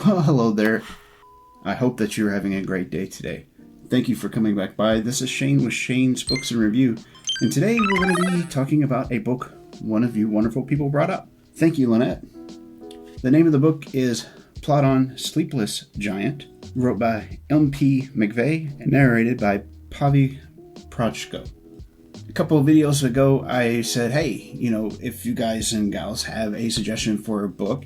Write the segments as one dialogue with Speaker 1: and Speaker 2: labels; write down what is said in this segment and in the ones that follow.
Speaker 1: Well, hello there. I hope that you're having a great day today. Thank you for coming back by. This is Shane with Shane's Books and Review, and today we're going to be talking about a book one of you wonderful people brought up. Thank you, Lynette. The name of the book is Plod on Sleepless Giant, wrote by M.P. McVey and narrated by Pavi Prochko. A couple of videos ago, I said, hey, if you guys and gals have a suggestion for a book,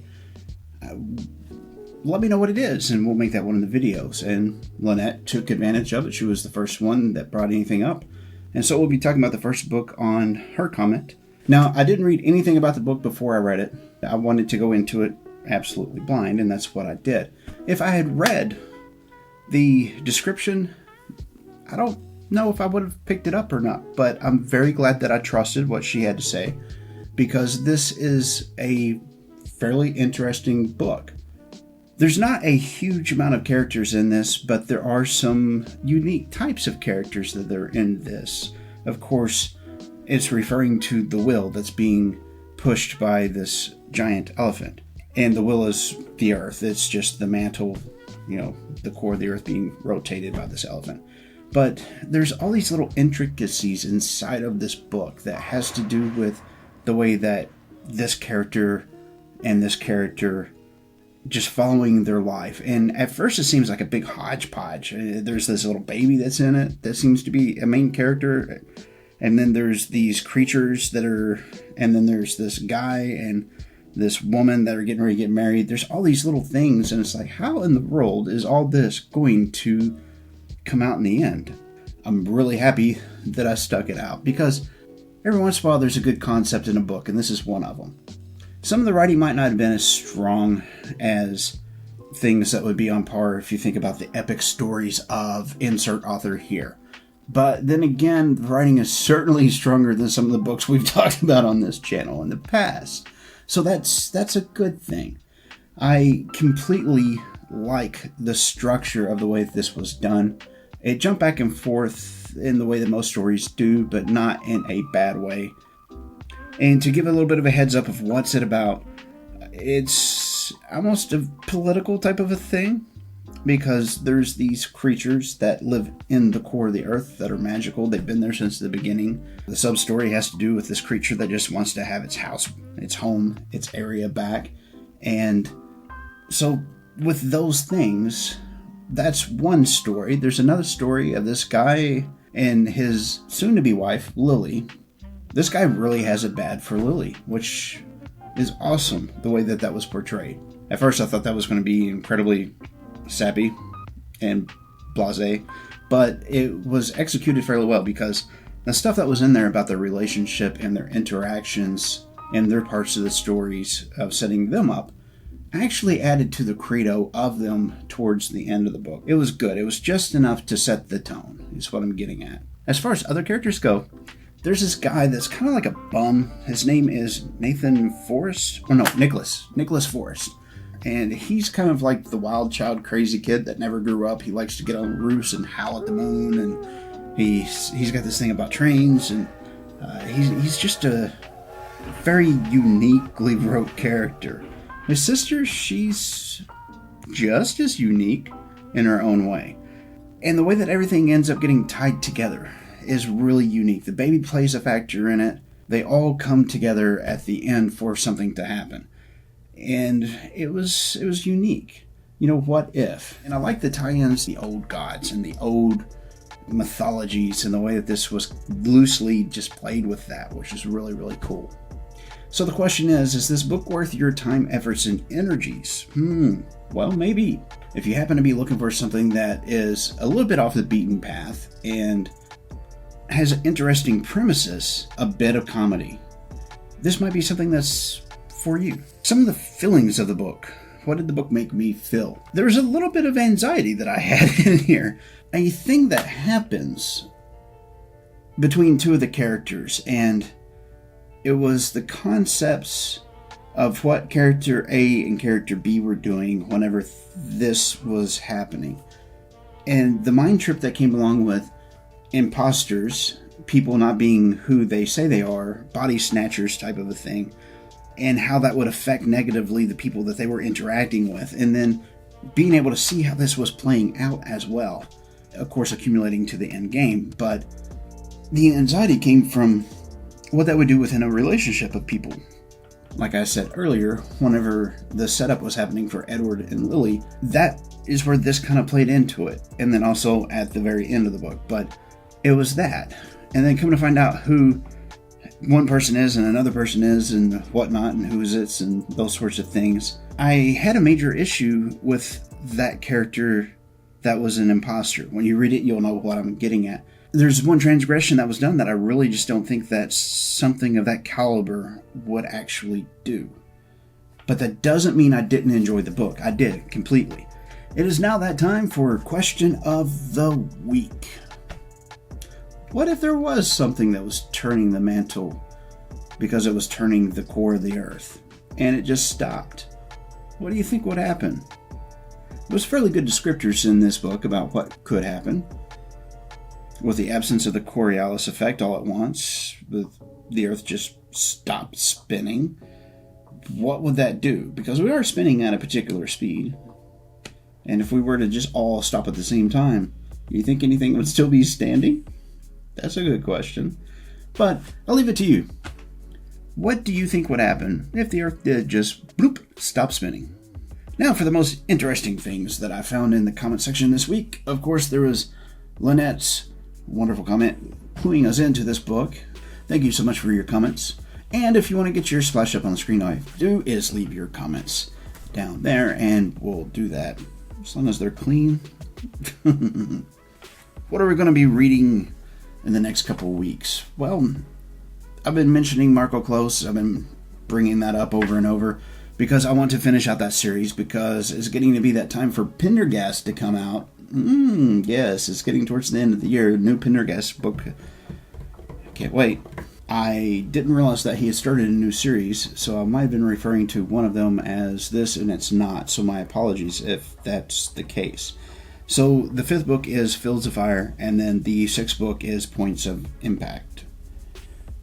Speaker 1: let me know what it is, and we'll make that one of the videos. And Lynette took advantage of it. She was the first one that brought anything up. And so we'll be talking about the first book on her comment. Now, I didn't read anything about the book before I read it. I wanted to go into it absolutely blind, and that's what I did. If I had read the description, I don't know if I would have picked it up or not. But I'm very glad that I trusted what she had to say, because this is a fairly interesting book. There's not a huge amount of characters in this, but there are some unique types of characters that are in this. Of course, it's referring to the will that's being pushed by this giant elephant. And the will is the earth. It's just the mantle, the core of the earth being rotated by this elephant. But there's all these little intricacies inside of this book that has to do with the way that this character and this character just following their life. And at first it seems like a big hodgepodge. There's this little baby that's in it that seems to be a main character, and then there's these creatures and then there's this guy and this woman that are getting ready to get married. There's all these little things, and it's like, how in the world is all this going to come out in the end? I'm really happy that I stuck it out, because every once in a while there's a good concept in a book, and this is one of them. Some of the writing might not have been as strong as things that would be on par if you think about the epic stories of insert author here. But then again, the writing is certainly stronger than some of the books we've talked about on this channel in the past. So that's a good thing. I completely like the structure of the way that this was done. It jumped back and forth in the way that most stories do, but not in a bad way. And to give a little bit of a heads up of what's it about, it's almost a political type of a thing, because there's these creatures that live in the core of the earth that are magical. They've been there since the beginning. The sub-story has to do with this creature that just wants to have its house, its home, its area back. And so with those things, that's one story. There's another story of this guy and his soon-to-be wife, Lily. This guy really has it bad for Lily, which is awesome, the way that was portrayed. At first I thought that was going to be incredibly sappy and blasé, but it was executed fairly well, because the stuff that was in there about their relationship and their interactions and their parts of the stories of setting them up actually added to the credo of them towards the end of the book. It was good. It was just enough to set the tone, is what I'm getting at. As far as other characters go, there's this guy that's kind of like a bum. His name is Nicholas Forrest. And he's kind of like the wild child crazy kid that never grew up. He likes to get on roofs and howl at the moon, and he's got this thing about trains, and he's just a very uniquely wrote character. His sister, she's just as unique in her own way. And the way that everything ends up getting tied together is really unique. The baby plays a factor in it. They all come together at the end for something to happen. And it was unique. What if? And I like the tie-ins, the old gods and the old mythologies, and the way that this was loosely just played with that, which is really, really cool. So the question is this book worth your time, efforts, and energies? Well, maybe. If you happen to be looking for something that is a little bit off the beaten path and has interesting premises, a bit of comedy, this might be something that's for you. Some of the feelings of the book. What did the book make me feel? There was a little bit of anxiety that I had in here. A thing that happens between two of the characters, and it was the concepts of what character A and character B were doing whenever this was happening. And the mind trip that came along with imposters, people not being who they say they are, body snatchers type of a thing, and how that would affect negatively the people that they were interacting with. And then being able to see how this was playing out as well. Of course, accumulating to the end game, but the anxiety came from what that would do within a relationship of people. Like I said earlier, whenever the setup was happening for Edward and Lily, that is where this kind of played into it. And then also at the very end of the book. But it was that. And then come to find out who one person is and another person is and whatnot and who's it's and those sorts of things. I had a major issue with that character that was an imposter. When you read it, you'll know what I'm getting at. There's one transgression that was done that I really just don't think that something of that caliber would actually do. But that doesn't mean I didn't enjoy the book. I did, completely. It is now that time for Question of the Week. What if there was something that was turning the mantle because it was turning the core of the earth, and it just stopped? What do you think would happen? There's fairly good descriptors in this book about what could happen. With the absence of the Coriolis effect all at once, the Earth just stopped spinning. What would that do? Because we are spinning at a particular speed. And if we were to just all stop at the same time, do you think anything would still be standing? That's a good question. But I'll leave it to you. What do you think would happen if the Earth did just bloop, stop spinning? Now for the most interesting things that I found in the comment section this week. Of course, there was Lynette's wonderful comment cluing us into this book. Thank you so much for your comments. And if you want to get your splash up on the screen, all you have to do is leave your comments down there, and we'll do that as long as they're clean. What are we going to be reading in the next couple of weeks? Well, I've been mentioning Marco Close. I've been bringing that up over and over because I want to finish out that series, because it's getting to be that time for Pendergast to come out. Yes, it's getting towards the end of the year. New Pendergast book. Can't wait. I didn't realize that he had started a new series, so I might have been referring to one of them as this, and it's not. So my apologies if that's the case. So the 5th book is Fields of Fire, and then the 6th book is Points of Impact.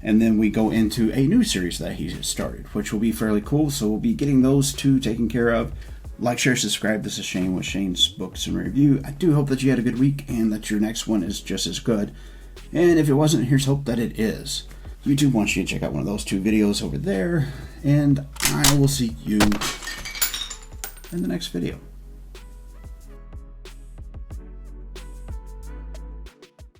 Speaker 1: And then we go into a new series that he has started, which will be fairly cool. So we'll be getting those two taken care of. Like, share, subscribe. This is Shane with Shane's Books and Review. I do hope that you had a good week and that your next one is just as good. And if it wasn't, here's hope that it is. YouTube wants you to check out one of those 2 videos over there. And I will see you in the next video.